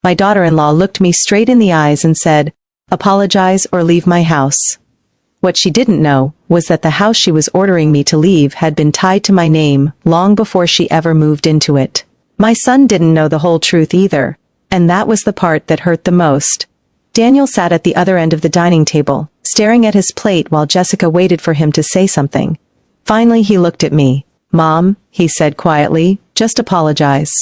My daughter-in-law looked me straight in the eyes and said, "Apologize or leave my house." What she didn't know was that the house she was ordering me to leave had been tied to my name long before she ever moved into it. My son didn't know the whole truth either, and that was the part that hurt the most. Daniel sat at the other end of the dining table, staring at his plate while Jessica waited for him to say something. Finally he looked at me. "Mom," he said quietly, "just apologize."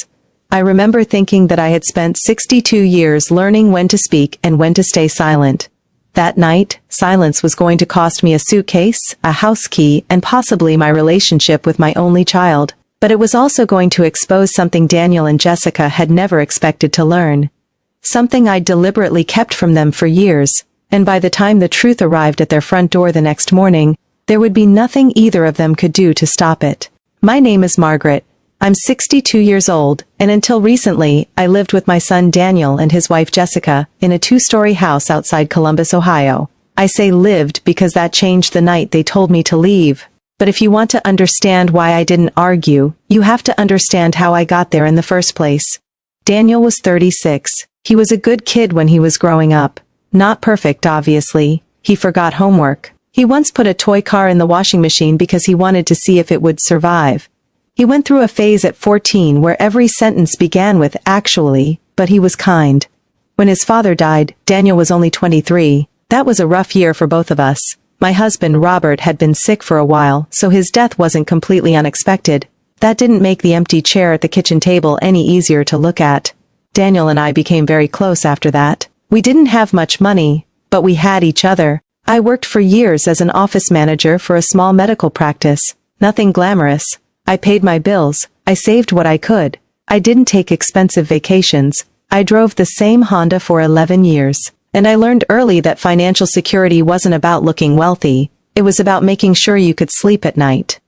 I remember thinking that I had spent 62 years learning when to speak and when to stay silent. That night, silence was going to cost me a suitcase, a house key, and possibly my relationship with my only child. But it was also going to expose something Daniel and Jessica had never expected to learn. Something I'd deliberately kept from them for years, and by the time the truth arrived at their front door the next morning, there would be nothing either of them could do to stop it. My name is Margaret. I'm 62 years old, and until recently, I lived with my son Daniel and his wife Jessica in a 2-story house outside Columbus, Ohio. I say lived because that changed the night they told me to leave. But if you want to understand why I didn't argue, you have to understand how I got there in the first place. Daniel was 36. He was a good kid when he was growing up. Not perfect, obviously. He forgot homework. He once put a toy car in the washing machine because he wanted to see if it would survive. He went through a phase at 14 where every sentence began with "actually," but he was kind. When his father died, Daniel was only 23. That was a rough year for both of us. My husband, Robert, had been sick for a while, so his death wasn't completely unexpected. That didn't make the empty chair at the kitchen table any easier to look at. Daniel and I became very close after that. We didn't have much money, but we had each other. I worked for years as an office manager for a small medical practice. Nothing glamorous. I paid my bills. I saved what I could. I didn't take expensive vacations. I drove the same Honda for 11 years. And I learned early that financial security wasn't about looking wealthy. It was about making sure you could sleep at night.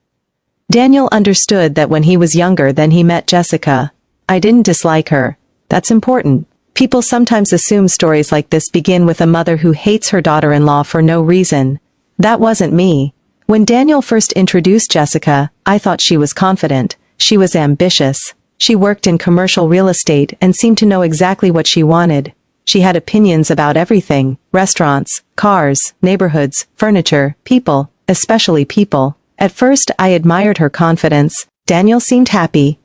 Daniel understood that when he was younger than he met Jessica. I didn't dislike her. That's important. People sometimes assume stories like this begin with a mother who hates her daughter-in-law for no reason. That wasn't me. When Daniel first introduced Jessica, I thought she was confident. She was ambitious. She worked in commercial real estate and seemed to know exactly what she wanted. She had opinions about everything: restaurants, cars, neighborhoods, furniture, people, especially people. At first, I admired her confidence. Daniel seemed happy.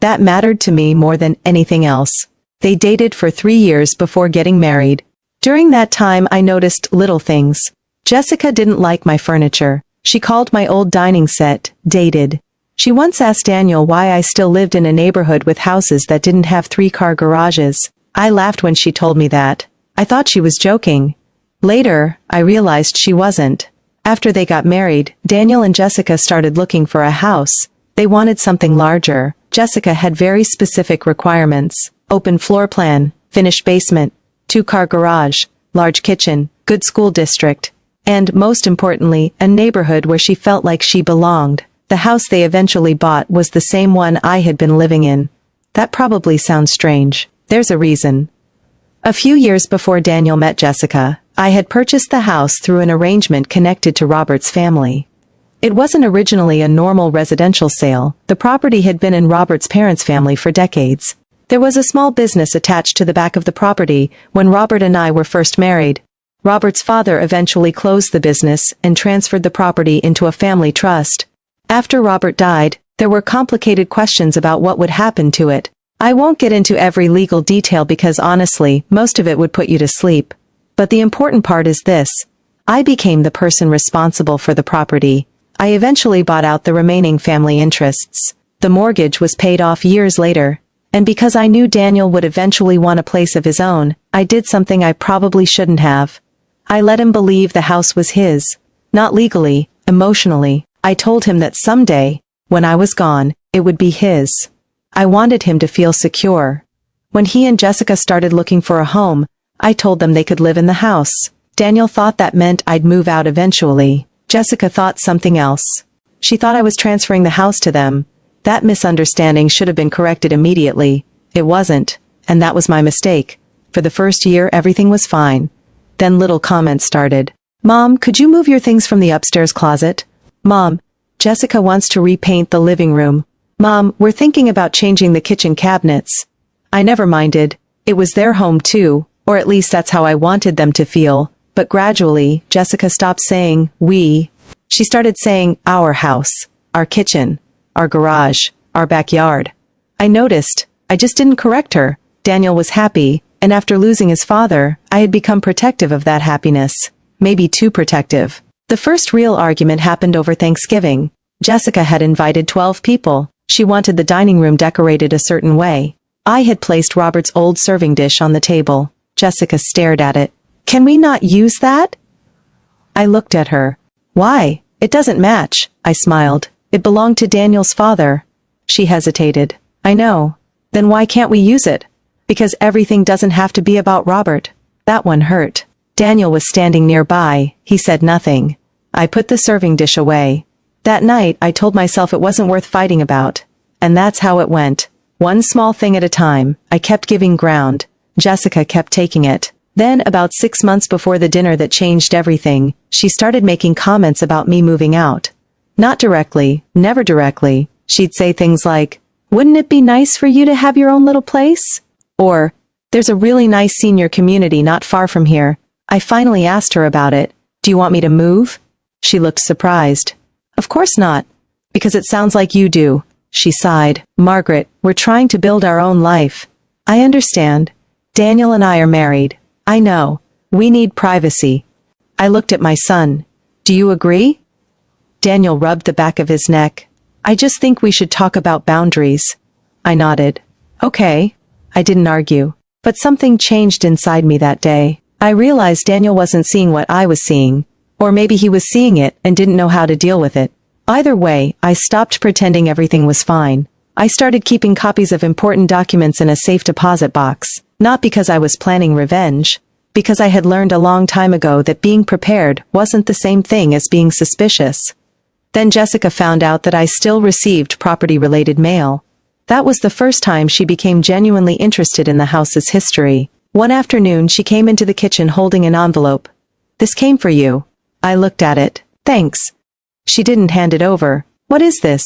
That mattered to me more than anything else. They dated for 3 years before getting married. During that time, I noticed little things. Jessica didn't like my furniture. She called my old dining set dated. She once asked Daniel why I still lived in a neighborhood with houses that didn't have 3-car garages. I laughed when she told me that. I thought she was joking. Later, I realized she wasn't. After they got married, Daniel and Jessica started looking for a house. They wanted something larger. Jessica had very specific requirements: open floor plan, finished basement, 2-car garage, large kitchen, good school district, and, most importantly, a neighborhood where she felt like she belonged. The house they eventually bought was the same one I had been living in. That probably sounds strange. There's a reason. A few years before Daniel met Jessica, I had purchased the house through an arrangement connected to Robert's family. It wasn't originally a normal residential sale. The property had been in Robert's parents' family for decades. There was a small business attached to the back of the property when Robert and I were first married. Robert's father eventually closed the business and transferred the property into a family trust. After Robert died, there were complicated questions about what would happen to it. I won't get into every legal detail because honestly, most of it would put you to sleep. But the important part is this: I became the person responsible for the property. I eventually bought out the remaining family interests. The mortgage was paid off years later. And because I knew Daniel would eventually want a place of his own, I did something I probably shouldn't have. I let him believe the house was his. Not legally, emotionally. I told him that someday, when I was gone, it would be his. I wanted him to feel secure. When he and Jessica started looking for a home, I told them they could live in the house. Daniel thought that meant I'd move out eventually. Jessica thought something else. She thought I was transferring the house to them. That misunderstanding should have been corrected immediately. It wasn't, and that was my mistake. For the first year, everything was fine. Then little comments started. "Mom, could you move your things from the upstairs closet?" "Mom, Jessica wants to repaint the living room." "Mom, we're thinking about changing the kitchen cabinets." I never minded. It was their home too, or at least that's how I wanted them to feel, but gradually, Jessica stopped saying, we. She started saying, our house, our kitchen, our garage, our backyard. I noticed. I just didn't correct her. Daniel was happy, and after losing his father, I had become protective of that happiness. Maybe too protective. The first real argument happened over Thanksgiving. Jessica had invited 12 people. She wanted the dining room decorated a certain way. I had placed Robert's old serving dish on the table. Jessica stared at it. Can we not use that? I looked at her. Why? It doesn't match, I smiled. It belonged to Daniel's father. She hesitated. I know. Then why can't we use it? Because everything doesn't have to be about Robert. That one hurt. Daniel was standing nearby. He said nothing. I put the serving dish away. That night, I told myself it wasn't worth fighting about. And that's how it went. One small thing at a time. I kept giving ground. Jessica kept taking it. Then, about 6 months before the dinner that changed everything, she started making comments about me moving out. Not directly, never directly. She'd say things like, wouldn't it be nice for you to have your own little place? Or, there's a really nice senior community not far from here. I finally asked her about it. Do you want me to move? She looked surprised. Of course not. Because it sounds like you do. She sighed. Margaret, we're trying to build our own life. I understand. Daniel and I are married. I know. We need privacy. I looked at my son. Do you agree? Daniel rubbed the back of his neck. I just think we should talk about boundaries. I nodded. Okay. I didn't argue. But something changed inside me that day. I realized Daniel wasn't seeing what I was seeing. Or maybe he was seeing it and didn't know how to deal with it. Either way, I stopped pretending everything was fine. I started keeping copies of important documents in a safe deposit box. Not because I was planning revenge. Because I had learned a long time ago that being prepared wasn't the same thing as being suspicious. Then Jessica found out that I still received property-related mail. That was the first time she became genuinely interested in the house's history. One afternoon she came into the kitchen holding an envelope. This came for you. I looked at it. Thanks. She didn't hand it over. What is this?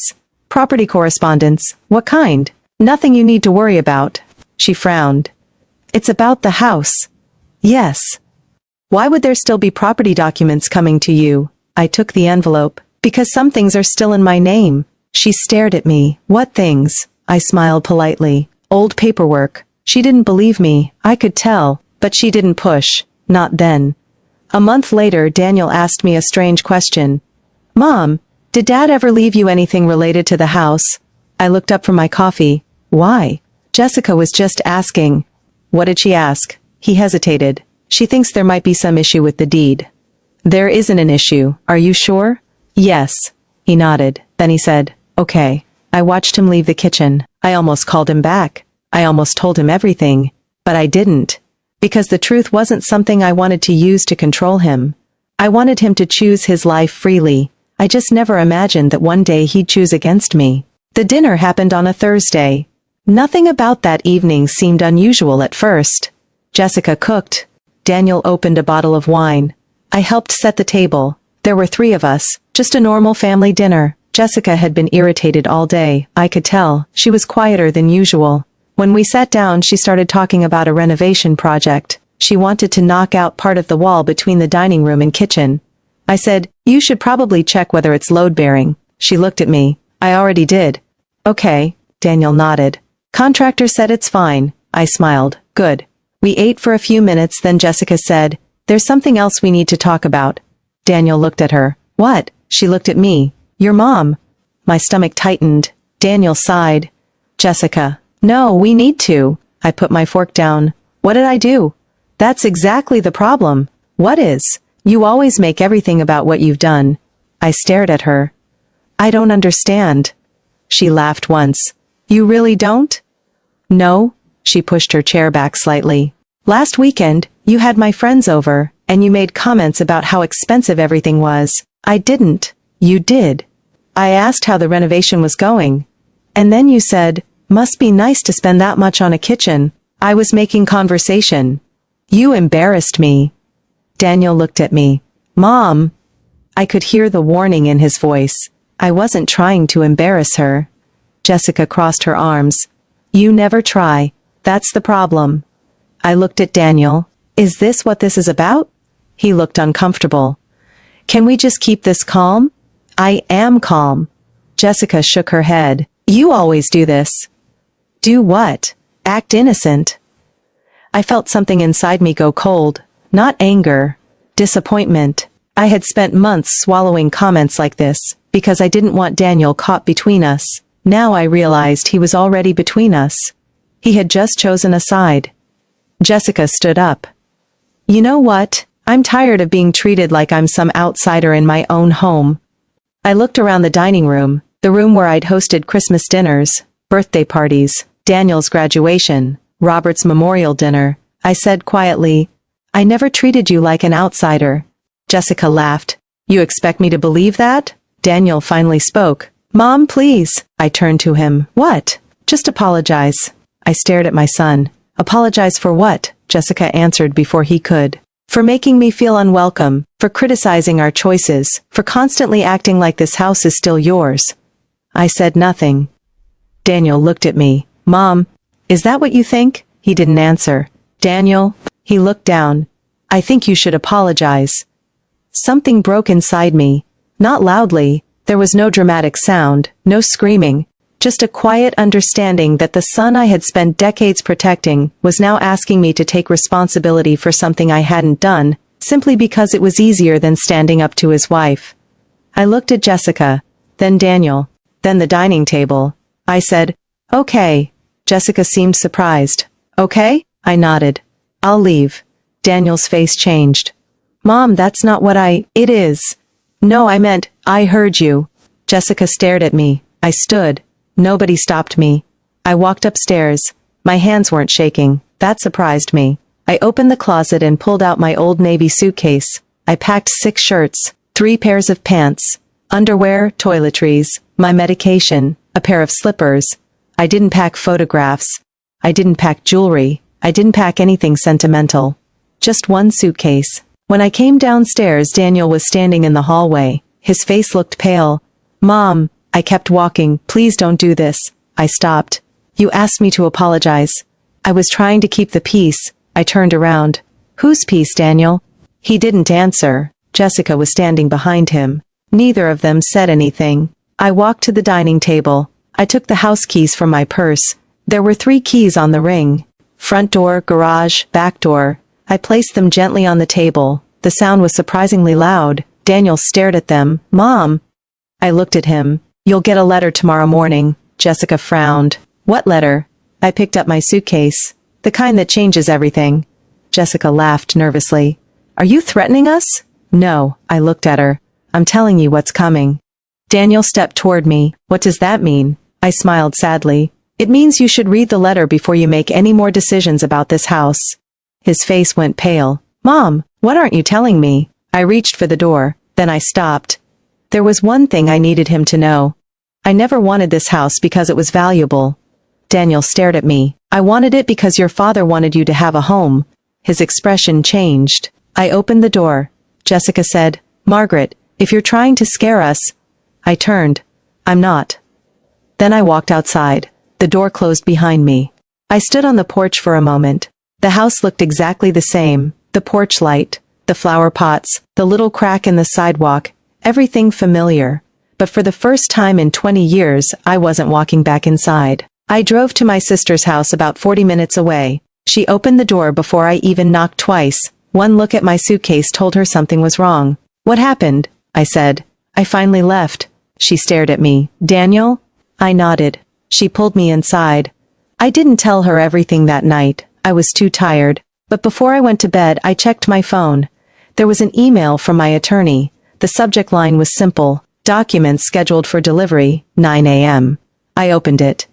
Property correspondence. What kind? Nothing you need to worry about. She frowned. It's about the house. Yes. Why would there still be property documents coming to you? I took the envelope. Because some things are still in my name. She stared at me. What things? I smiled politely. Old paperwork. She didn't believe me. I could tell. But she didn't push. Not then. A month later, Daniel asked me a strange question. Mom, did Dad ever leave you anything related to the house? I looked up from my coffee. Why? Jessica was just asking. What did she ask? He hesitated. She thinks there might be some issue with the deed. There isn't an issue. Are you sure? Yes. He nodded. Then he said, okay. I watched him leave the kitchen. I almost called him back. I almost told him everything. But I didn't. Because the truth wasn't something I wanted to use to control him. I wanted him to choose his life freely. I just never imagined that one day he'd choose against me. The dinner happened on a Thursday. Nothing about that evening seemed unusual at first. Jessica cooked. Daniel opened a bottle of wine. I helped set the table. There were 3 of us, just a normal family dinner. Jessica had been irritated all day, I could tell. She was quieter than usual. When we sat down, she started talking about a renovation project. She wanted to knock out part of the wall between the dining room and kitchen. I said, you should probably check whether it's load-bearing. She looked at me. I already did. Okay. Daniel nodded. Contractor said it's fine. I smiled. Good. We ate for a few minutes, then Jessica said, there's something else we need to talk about. Daniel looked at her. What? She looked at me. Your mom. My stomach tightened. Daniel sighed. Jessica. No, we need to. I put my fork down. What did I do? That's exactly the problem. What is? You always make everything about what you've done. I stared at her. I don't understand. She laughed once. You really don't? No. She pushed her chair back slightly. Last weekend, you had my friends over, and you made comments about how expensive everything was. I didn't. You did. I asked how the renovation was going. And then you said, must be nice to spend that much on a kitchen. I was making conversation. You embarrassed me. Daniel looked at me. Mom. I could hear the warning in his voice. I wasn't trying to embarrass her. Jessica crossed her arms. You never try. That's the problem. I looked at Daniel. Is this what this is about? He looked uncomfortable. Can we just keep this calm? I am calm. Jessica shook her head. You always do this. Do what? Act innocent. I felt something inside me go cold. Not anger. Disappointment. I had spent months swallowing comments like this, because I didn't want Daniel caught between us. Now I realized he was already between us. He had just chosen a side. Jessica stood up. You know what? I'm tired of being treated like I'm some outsider in my own home. I looked around the dining room, the room where I'd hosted Christmas dinners, birthday parties, Daniel's graduation, Robert's memorial dinner. I said quietly, I never treated you like an outsider. Jessica laughed. You expect me to believe that? Daniel finally spoke. Mom, please. I turned to him. What? Just apologize. I stared at my son. Apologize for what? Jessica answered before he could. For making me feel unwelcome, for criticizing our choices, for constantly acting like this house is still yours. I said nothing. Daniel looked at me. Mom, is that what you think? He didn't answer. Daniel, he looked down. I think you should apologize. Something broke inside me. Not loudly. There was no dramatic sound, no screaming. Just a quiet understanding that the son I had spent decades protecting was now asking me to take responsibility for something I hadn't done, simply because it was easier than standing up to his wife. I looked at Jessica, then Daniel, then the dining table. I said, okay. Jessica seemed surprised. Okay? I nodded. I'll leave. Daniel's face changed. Mom, that's not what It is. No, I meant, I heard you. Jessica stared at me. I stood. Nobody stopped me. I walked upstairs. My hands weren't shaking. That surprised me. I opened the closet and pulled out my old navy suitcase. I packed 6 shirts, 3 pairs of pants, underwear, toiletries, my medication, a pair of slippers. I didn't pack photographs. I didn't pack jewelry. I didn't pack anything sentimental. Just one suitcase. When I came downstairs, Daniel was standing in the hallway. His face looked pale. Mom, I kept walking. Please don't do this. I stopped. You asked me to apologize. I was trying to keep the peace. I turned around. Whose peace, Daniel? He didn't answer. Jessica was standing behind him. Neither of them said anything. I walked to the dining table. I took the house keys from my purse. There were 3 keys on the ring. Front door, garage, back door. I placed them gently on the table. The sound was surprisingly loud. Daniel stared at them. Mom! I looked at him. You'll get a letter tomorrow morning. Jessica frowned. What letter? I picked up my suitcase. The kind that changes everything. Jessica laughed nervously. Are you threatening us? No, I looked at her. I'm telling you what's coming. Daniel stepped toward me. What does that mean? I smiled sadly. It means you should read the letter before you make any more decisions about this house. His face went pale. Mom, what aren't you telling me? I reached for the door, then I stopped. There was one thing I needed him to know. I never wanted this house because it was valuable. Daniel stared at me. I wanted it because your father wanted you to have a home. His expression changed. I opened the door. Jessica said, Margaret, if you're trying to scare us. I turned. I'm not. Then I walked outside. The door closed behind me. I stood on the porch for a moment. The house looked exactly the same. The porch light, the flower pots, the little crack in the sidewalk, everything familiar. But for the first time in 20 years, I wasn't walking back inside. I drove to my sister's house about 40 minutes away. She opened the door before I even knocked twice. One look at my suitcase told her something was wrong. What happened? I said. I finally left. She stared at me. Daniel? I nodded. She pulled me inside. I didn't tell her everything that night. I was too tired. But before I went to bed, I checked my phone. There was an email from my attorney. The subject line was simple. Documents scheduled for delivery, 9 a.m. I opened it.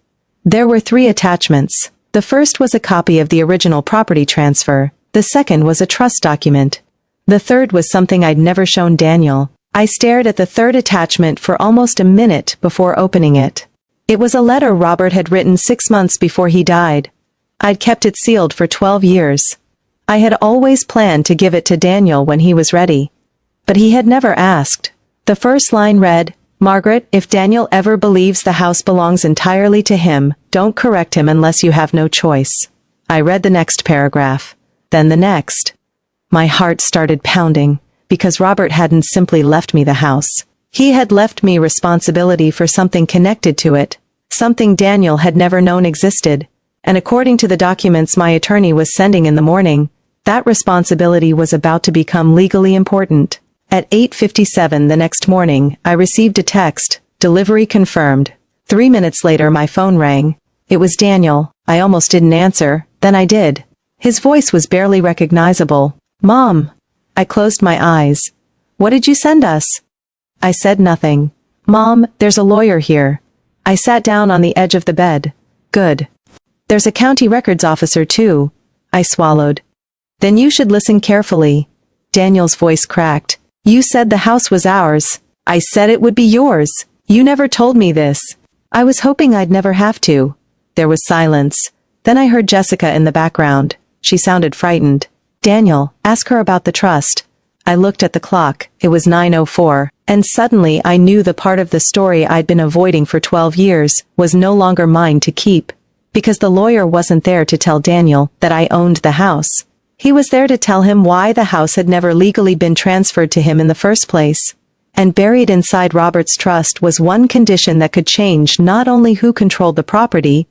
There were 3 attachments. The first was a copy of the original property transfer. The second was a trust document. The third was something I'd never shown Daniel. I stared at the third attachment for almost a minute before opening it. It was a letter Robert had written 6 months before he died. I'd kept it sealed for 12 years. I had always planned to give it to Daniel when he was ready. But he had never asked. The first line read, Margaret, if Daniel ever believes the house belongs entirely to him, don't correct him unless you have no choice. I read the next paragraph. Then the next. My heart started pounding, because Robert hadn't simply left me the house. He had left me responsibility for something connected to it, something Daniel had never known existed, and according to the documents my attorney was sending in the morning, that responsibility was about to become legally important. At 8:57 the next morning, I received a text, delivery confirmed. 3 minutes later my phone rang. It was Daniel. I almost didn't answer, then I did. His voice was barely recognizable. Mom. I closed my eyes. What did you send us? I said nothing. Mom, there's a lawyer here. I sat down on the edge of the bed. Good. There's a county records officer too. I swallowed. Then you should listen carefully. Daniel's voice cracked. You said the house was ours. I said it would be yours. You never told me this. I was hoping I'd never have to. There was silence. Then I heard Jessica in the background. She sounded frightened. Daniel, ask her about the trust. I looked at the clock. It was 9:04. And suddenly I knew the part of the story I'd been avoiding for 12 years was no longer mine to keep. Because the lawyer wasn't there to tell Daniel that I owned the house. He was there to tell him why the house had never legally been transferred to him in the first place. And buried inside Robert's trust was one condition that could change not only who controlled the property,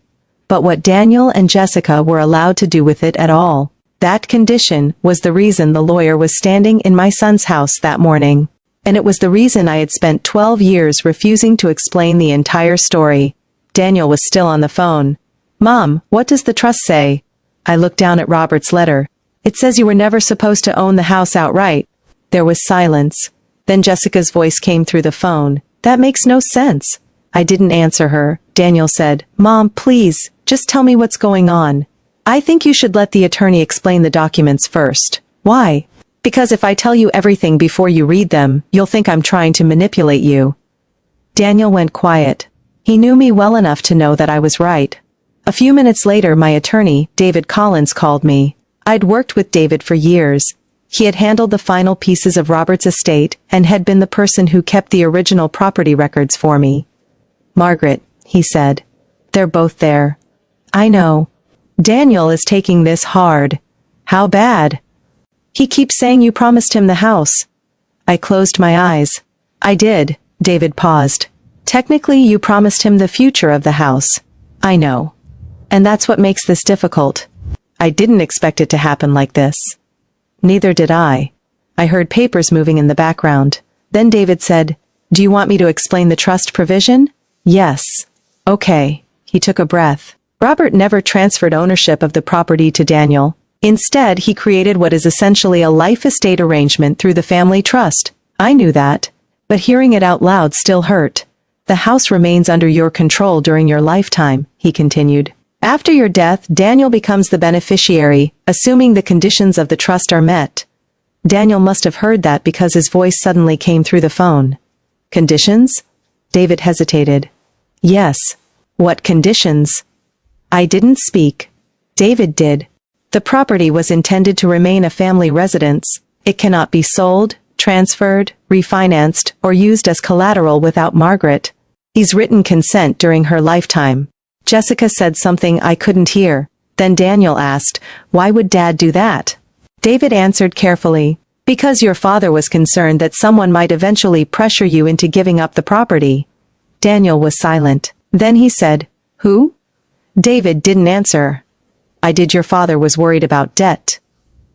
but what Daniel and Jessica were allowed to do with it at all. That condition was the reason the lawyer was standing in my son's house that morning. And it was the reason I had spent 12 years refusing to explain the entire story. Daniel was still on the phone. Mom, what does the trust say? I looked down at Robert's letter. It says you were never supposed to own the house outright. There was silence. Then Jessica's voice came through the phone. That makes no sense. I didn't answer her. Daniel said, Mom, please, just tell me what's going on. I think you should let the attorney explain the documents first. Why? Because if I tell you everything before you read them, you'll think I'm trying to manipulate you. Daniel went quiet. He knew me well enough to know that I was right. A few minutes later my attorney, David Collins, called me. I'd worked with David for years. He had handled the final pieces of Robert's estate and had been the person who kept the original property records for me. Margaret, he said. They're both there. I know. Daniel is taking this hard. How bad? He keeps saying you promised him the house. I closed my eyes. I did. David paused. Technically you promised him the future of the house. I know. And that's what makes this difficult. I didn't expect it to happen like this. Neither did I. I heard papers moving in the background. Then David said, Do you want me to explain the trust provision? Yes. Okay. He took a breath. Robert never transferred ownership of the property to Daniel. Instead, he created what is essentially a life estate arrangement through the family trust. I knew that. But hearing it out loud still hurt. The house remains under your control during your lifetime, he continued. After your death, Daniel becomes the beneficiary, assuming the conditions of the trust are met. Daniel must have heard that because his voice suddenly came through the phone. Conditions? David hesitated. Yes. What conditions? I didn't speak. David did. The property was intended to remain a family residence. It cannot be sold, transferred, refinanced, or used as collateral without Margaret. He's written consent during her lifetime. Jessica said something I couldn't hear. Then Daniel asked, Why would Dad do that? David answered carefully, Because your father was concerned that someone might eventually pressure you into giving up the property. Daniel was silent. Then he said, Who? David didn't answer. I did. Your father was worried about debt.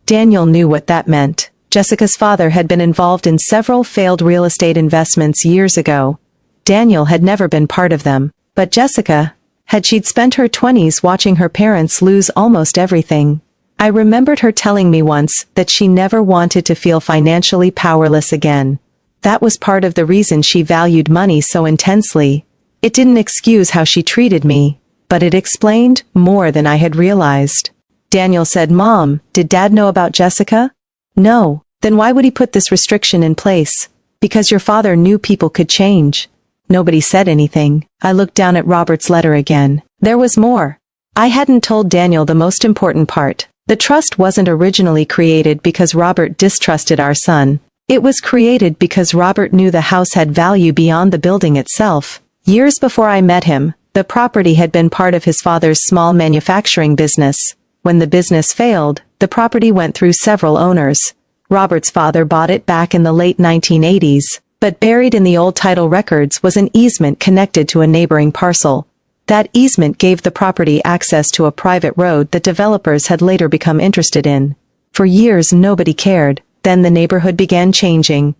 Daniel knew what that meant. Jessica's father had been involved in several failed real estate investments years ago. Daniel had never been part of them. But Jessica, she'd spent her 20s watching her parents lose almost everything. I remembered her telling me once that she never wanted to feel financially powerless again. That was part of the reason she valued money so intensely. It didn't excuse how she treated me, but it explained more than I had realized. Daniel said, Mom, did Dad know about Jessica? No. Then why would he put this restriction in place? Because your father knew people could change. Nobody said anything. I looked down at Robert's letter again. There was more. I hadn't told Daniel the most important part. The trust wasn't originally created because Robert distrusted our son. It was created because Robert knew the house had value beyond the building itself. Years before I met him, the property had been part of his father's small manufacturing business. When the business failed, the property went through several owners. Robert's father bought it back in the late 1980s, but buried in the old title records was an easement connected to a neighboring parcel. That easement gave the property access to a private road that developers had later become interested in. For years nobody cared, then the neighborhood began changing.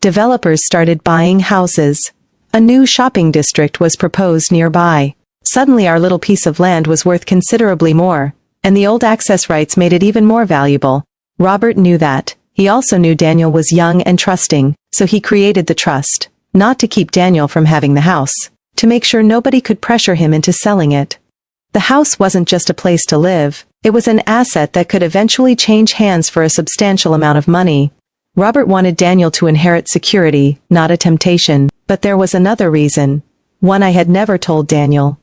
Developers started buying houses. A new shopping district was proposed nearby. Suddenly our little piece of land was worth considerably more, and the old access rights made it even more valuable. Robert knew that. He also knew Daniel was young and trusting, so he created the trust. Not to keep Daniel from having the house, to make sure nobody could pressure him into selling it. The house wasn't just a place to live, it was an asset that could eventually change hands for a substantial amount of money. Robert wanted Daniel to inherit security, not a temptation, but there was another reason. One I had never told Daniel.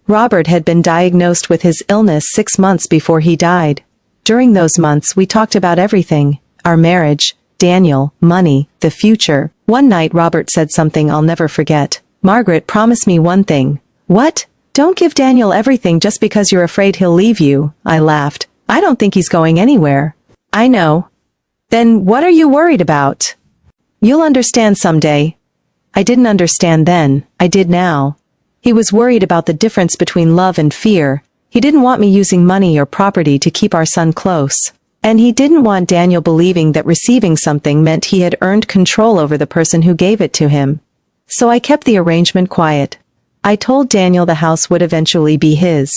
Robert had been diagnosed with his illness 6 months before he died. During those months we talked about everything. Our marriage, Daniel, money, the future. One night Robert said something I'll never forget. "Margaret, promise me one thing." "What?" "Don't give Daniel everything just because you're afraid he'll leave you." I laughed. "I don't think he's going anywhere." "I know." "Then what are you worried about?" "You'll understand someday." I didn't understand then, I did now. He was worried about the difference between love and fear. He didn't want me using money or property to keep our son close. And he didn't want Daniel believing that receiving something meant he had earned control over the person who gave it to him. So I kept the arrangement quiet. I told Daniel the house would eventually be his.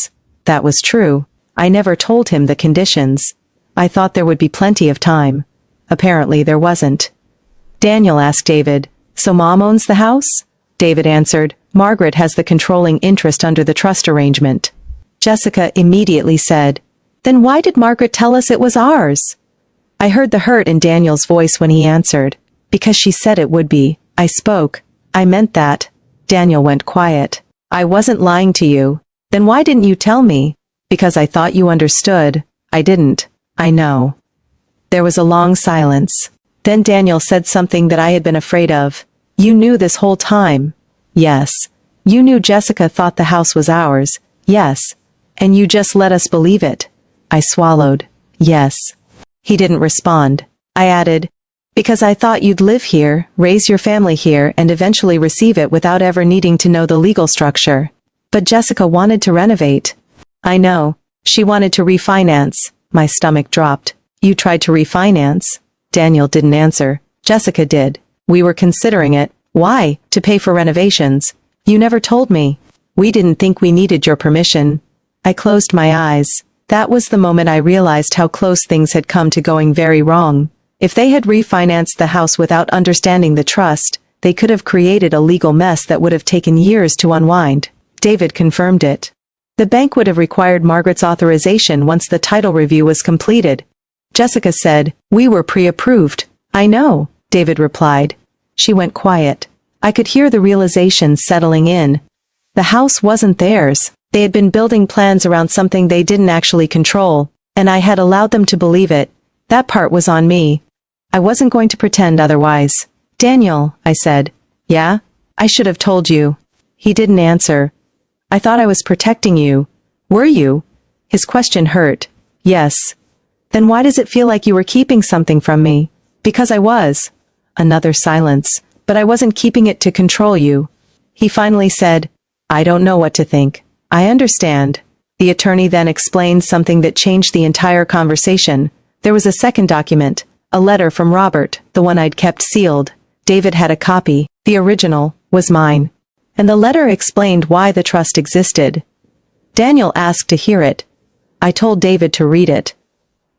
That was true. I never told him the conditions. I thought there would be plenty of time. Apparently there wasn't. Daniel asked David, "So Mom owns the house?" David answered, "Margaret has the controlling interest under the trust arrangement." Jessica immediately said, "Then why did Margaret tell us it was ours?" I heard the hurt in Daniel's voice when he answered. "Because she said it would be." I spoke. "I meant that." Daniel went quiet. "I wasn't lying to you." "Then why didn't you tell me?" "Because I thought you understood." "I didn't." "I know." There was a long silence. Then Daniel said something that I had been afraid of. "You knew this whole time." "Yes." "You knew Jessica thought the house was ours." "Yes." "And you just let us believe it." I swallowed. "Yes." He didn't respond. I added, "Because I thought you'd live here, raise your family here, and eventually receive it without ever needing to know the legal structure." "But Jessica wanted to renovate." "I know. She wanted to refinance." My stomach dropped. "You tried to refinance?" Daniel didn't answer. "Jessica did. We were considering it." "Why?" "To pay for renovations." "You never told me." "We didn't think we needed your permission." I closed my eyes. That was the moment I realized how close things had come to going very wrong. If they had refinanced the house without understanding the trust, they could have created a legal mess that would have taken years to unwind. David confirmed it. The bank would have required Margaret's authorization once the title review was completed. Jessica said, "We were pre-approved." "I know," David replied. She went quiet. I could hear the realization settling in. The house wasn't theirs. They had been building plans around something they didn't actually control, and I had allowed them to believe it. That part was on me. I wasn't going to pretend otherwise. "Daniel," I said. "Yeah?" "I should have told you." He didn't answer. "I thought I was protecting you." "Were you?" His question hurt. "Yes." "Then why does it feel like you were keeping something from me?" "Because I was." Another silence. "But I wasn't keeping it to control you." He finally said, "I don't know what to think." "I understand." The attorney then explained something that changed the entire conversation. There was a second document, a letter from Robert, the one I'd kept sealed. David had a copy. The original was mine. And the letter explained why the trust existed. Daniel asked to hear it. I told David to read it.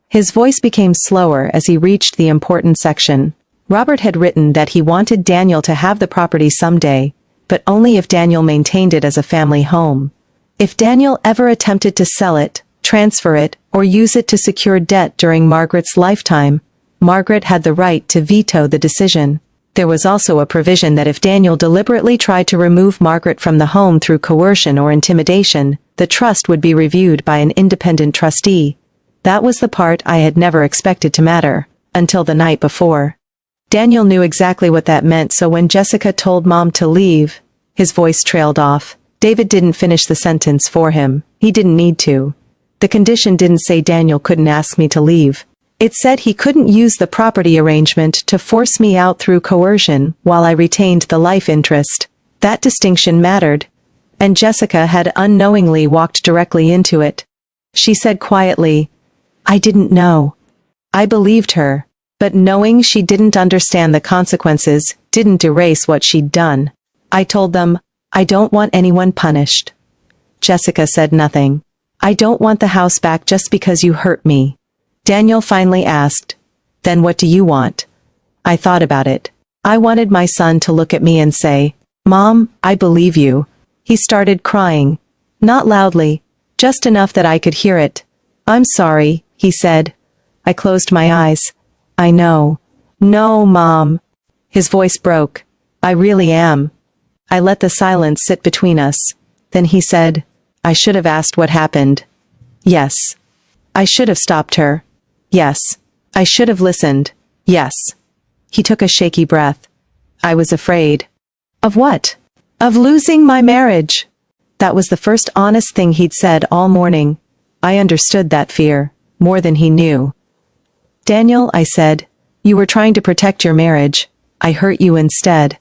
His voice became slower as he reached the important section. Robert had written that he wanted Daniel to have the property someday, but only if Daniel maintained it as a family home. If Daniel ever attempted to sell it, transfer it, or use it to secure debt during Margaret's lifetime, Margaret had the right to veto the decision. There was also a provision that if Daniel deliberately tried to remove Margaret from the home through coercion or intimidation, the trust would be reviewed by an independent trustee. That was the part I had never expected to matter, until the night before. Daniel knew exactly what that meant, so when Jessica told Mom to leave, his voice trailed off. David didn't finish the sentence for him. He didn't need to. The condition didn't say Daniel couldn't ask me to leave. It said he couldn't use the property arrangement to force me out through coercion while I retained the life interest. That distinction mattered. And Jessica had unknowingly walked directly into it. She said quietly, "I didn't know." I believed her, but knowing she didn't understand the consequences didn't erase what she'd done. I told them, "I don't want anyone punished." Jessica said nothing. "I don't want the house back just because you hurt me." Daniel finally asked, "Then what do you want?" I thought about it. I wanted my son to look at me and say, "Mom, I believe you." He started crying. Not loudly, just enough that I could hear it. "I'm sorry," he said. I closed my eyes. "I know." "No, Mom." His voice broke. "I really am." I let the silence sit between us. Then he said, "I should have asked what happened." "Yes." "I should have stopped her." "Yes." "I should have listened." "Yes." He took a shaky breath. "I was afraid." "Of what?" "Of losing my marriage." That was the first honest thing he'd said all morning. I understood that fear, more than he knew. "Daniel," I said, "you were trying to protect your marriage. I hurt you instead."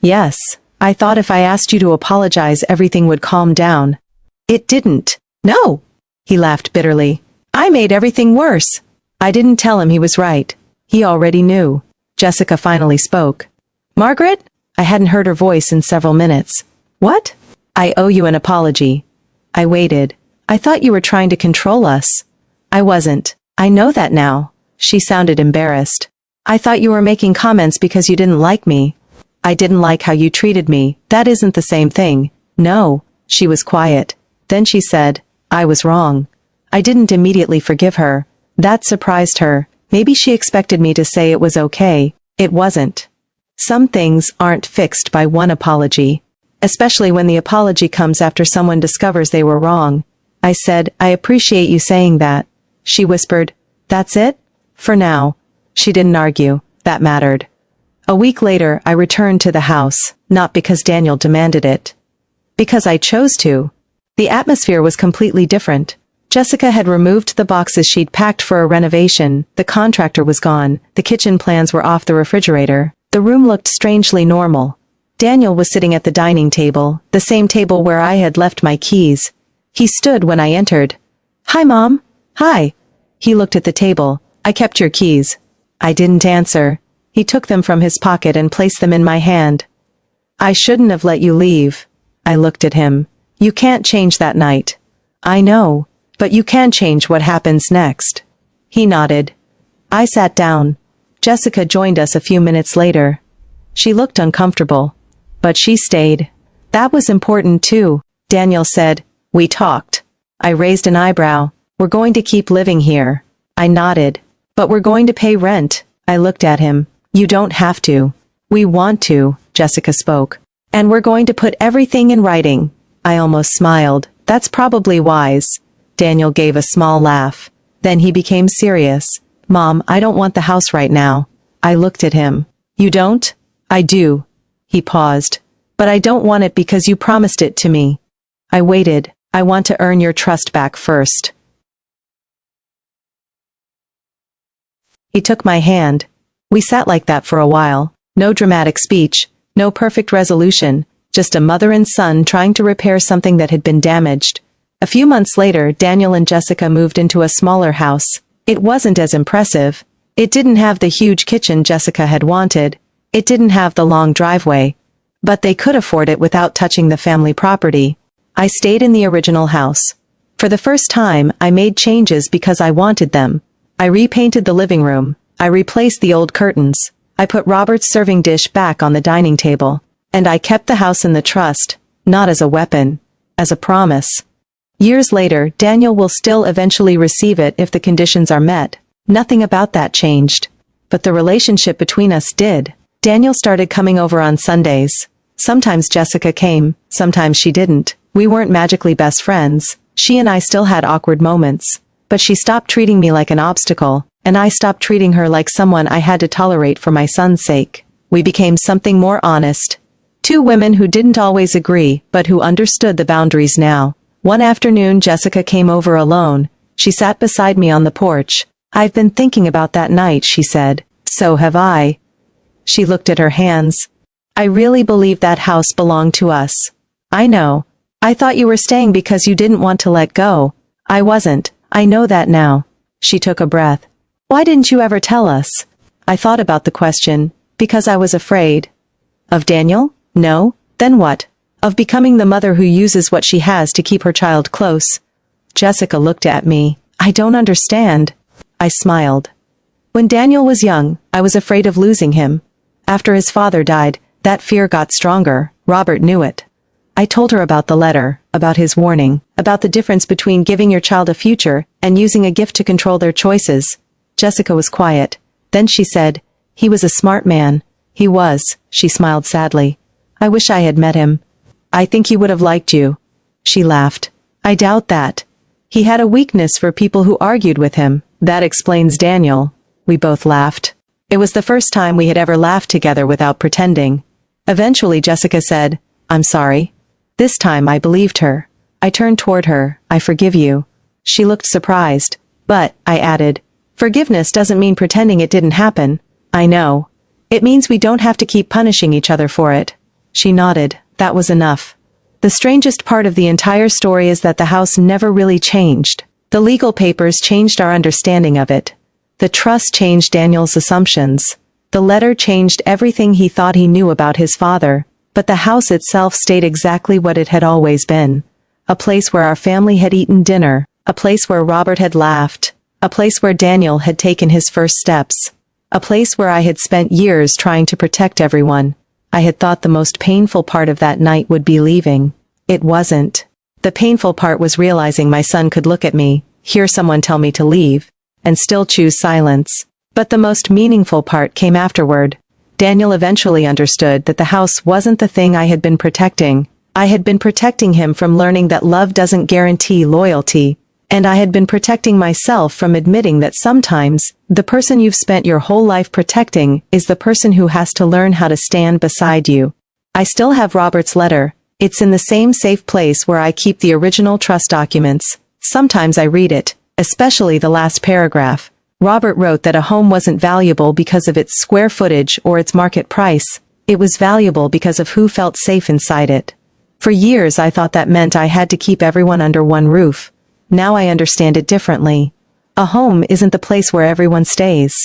"Yes. I thought if I asked you to apologize everything would calm down." "It didn't." "No." He laughed bitterly. "I made everything worse." I didn't tell him he was right. He already knew. Jessica finally spoke. "Margaret?" I hadn't heard her voice in several minutes. "What?" "I owe you an apology." I waited. "I thought you were trying to control us." "I wasn't. I know that now." She sounded embarrassed. "I thought you were making comments because you didn't like me." "I didn't like how you treated me. That isn't the same thing." "No." She was quiet. Then she said, "I was wrong." I didn't immediately forgive her. That surprised her. Maybe she expected me to say it was okay. It wasn't. Some things aren't fixed by one apology. Especially when the apology comes after someone discovers they were wrong. I said, "I appreciate you saying that." She whispered, "That's it? For now." She didn't argue. That mattered. A week later, I returned to the house, not because Daniel demanded it. Because I chose to. The atmosphere was completely different. Jessica had removed the boxes she'd packed for a renovation, the contractor was gone, the kitchen plans were off the refrigerator, the room looked strangely normal. Daniel was sitting at the dining table, the same table where I had left my keys. He stood when I entered. "Hi, Mom." "Hi." He looked at the table. "I kept your keys." I didn't answer. He took them from his pocket and placed them in my hand. "I shouldn't have let you leave." I looked at him. "You can't change that night." "I know. But you can change what happens next." He nodded. I sat down. Jessica joined us a few minutes later. She looked uncomfortable. But she stayed. That was important too. Daniel said, "We talked." I raised an eyebrow. "We're going to keep living here." I nodded. "But we're going to pay rent." I looked at him. "You don't have to." "We want to," Jessica spoke. "And we're going to put everything in writing." I almost smiled. "That's probably wise." Daniel gave a small laugh. Then he became serious. "Mom, I don't want the house right now." I looked at him. "You don't?" "I do." He paused. "But I don't want it because you promised it to me." I waited. "I want to earn your trust back first." He took my hand. We sat like that for a while. No dramatic speech. No perfect resolution. Just a mother and son trying to repair something that had been damaged. A few months later, Daniel and Jessica moved into a smaller house. It wasn't as impressive. It didn't have the huge kitchen Jessica had wanted. It didn't have the long driveway. But they could afford it without touching the family property. I stayed in the original house. For the first time, I made changes because I wanted them. I repainted the living room. I replaced the old curtains. I put Robert's serving dish back on the dining table. And I kept the house in the trust, not as a weapon, as a promise. Years later, Daniel will still eventually receive it if the conditions are met. Nothing about that changed. But the relationship between us did. Daniel started coming over on Sundays. Sometimes Jessica came, sometimes she didn't. We weren't magically best friends. She and I still had awkward moments. But she stopped treating me like an obstacle, and I stopped treating her like someone I had to tolerate for my son's sake. We became something more honest. Two women who didn't always agree, but who understood the boundaries now. One afternoon Jessica came over alone. She sat beside me on the porch. "I've been thinking about that night," she said. "So have I." She looked at her hands. "I really believe that house belonged to us." "I know. I thought you were staying because you didn't want to let go." "I wasn't. I know that now." She took a breath. "Why didn't you ever tell us?" I thought about the question. "Because I was afraid." "Of Daniel?" "No. Then what?" "Of becoming the mother who uses what she has to keep her child close." Jessica looked at me. "I don't understand." I smiled. "When Daniel was young, I was afraid of losing him. After his father died, that fear got stronger. Robert knew it. I told her about the letter, about his warning, about the difference between giving your child a future and using a gift to control their choices." Jessica was quiet. Then she said, "He was a smart man." "He was," she smiled sadly. "I wish I had met him. I think he would have liked you." She laughed. "I doubt that. He had a weakness for people who argued with him." "That explains Daniel." We both laughed. It was the first time we had ever laughed together without pretending. Eventually Jessica said, "I'm sorry." This time I believed her. I turned toward her. "I forgive you." She looked surprised. "But," I added, "forgiveness doesn't mean pretending it didn't happen." "I know. It means we don't have to keep punishing each other for it." She nodded. That was enough. The strangest part of the entire story is that the house never really changed. The legal papers changed our understanding of it. The trust changed Daniel's assumptions. The letter changed everything he thought he knew about his father. But the house itself stayed exactly what it had always been. A place where our family had eaten dinner. A place where Robert had laughed. A place where Daniel had taken his first steps. A place where I had spent years trying to protect everyone. I had thought the most painful part of that night would be leaving. It wasn't. The painful part was realizing my son could look at me, hear someone tell me to leave, and still choose silence. But the most meaningful part came afterward. Daniel eventually understood that the house wasn't the thing I had been protecting. I had been protecting him from learning that love doesn't guarantee loyalty. And I had been protecting myself from admitting that sometimes, the person you've spent your whole life protecting is the person who has to learn how to stand beside you. I still have Robert's letter. It's in the same safe place where I keep the original trust documents. Sometimes I read it, especially the last paragraph. Robert wrote that a home wasn't valuable because of its square footage or its market price. It was valuable because of who felt safe inside it. For years I thought that meant I had to keep everyone under one roof. Now I understand it differently. A home isn't the place where everyone stays.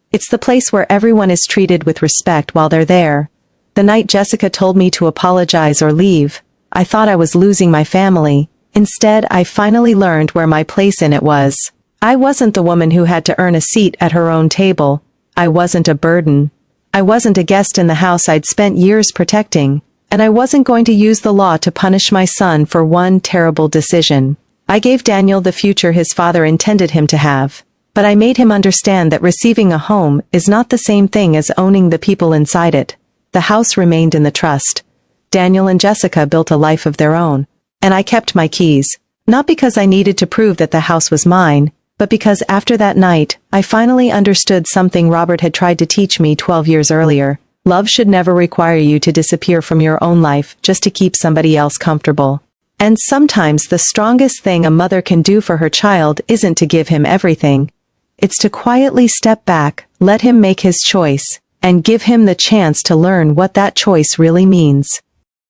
It's the place where everyone is treated with respect while they're there. The night Jessica told me to apologize or leave, I thought I was losing my family. Instead, I finally learned where my place in it was. I wasn't the woman who had to earn a seat at her own table. I wasn't a burden. I wasn't a guest in the house I'd spent years protecting. And I wasn't going to use the law to punish my son for one terrible decision. I gave Daniel the future his father intended him to have. But I made him understand that receiving a home is not the same thing as owning the people inside it. The house remained in the trust. Daniel and Jessica built a life of their own. And I kept my keys. Not because I needed to prove that the house was mine, but because after that night, I finally understood something Robert had tried to teach me 12 years earlier. Love should never require you to disappear from your own life just to keep somebody else comfortable. And sometimes the strongest thing a mother can do for her child isn't to give him everything. It's to quietly step back, let him make his choice, and give him the chance to learn what that choice really means.